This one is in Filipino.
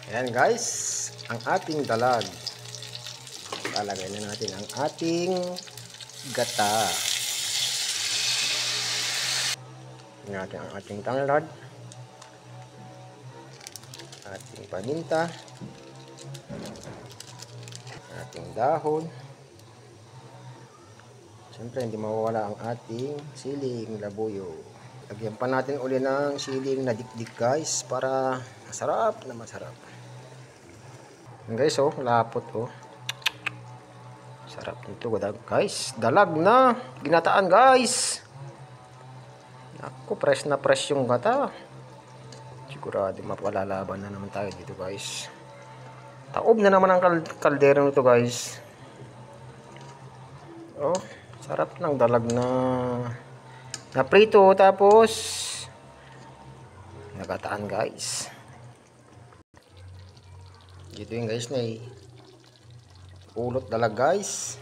Ayan guys, ang ating dalag. Lalagay na natin ang ating gata. Tingnan natin ang ating tanglad, ating paminta, ating dahon. Siyempre hindi mawawala ang ating siling labuyo. Lagyan pa natin uli ng siling na dikdik guys para masarap na masarap. Guys, oh, lapot, oh. Sarap nito guys. Dalag na ginataan guys. Ako, fresh na fresh yung gata. Sigurado mapalalaban na naman tayo dito guys. Taob na naman ang kaldero nito guys. Oh, sarap ng dalag na prito tapos nagataan guys. Dito yung guys na ulot dalag guys.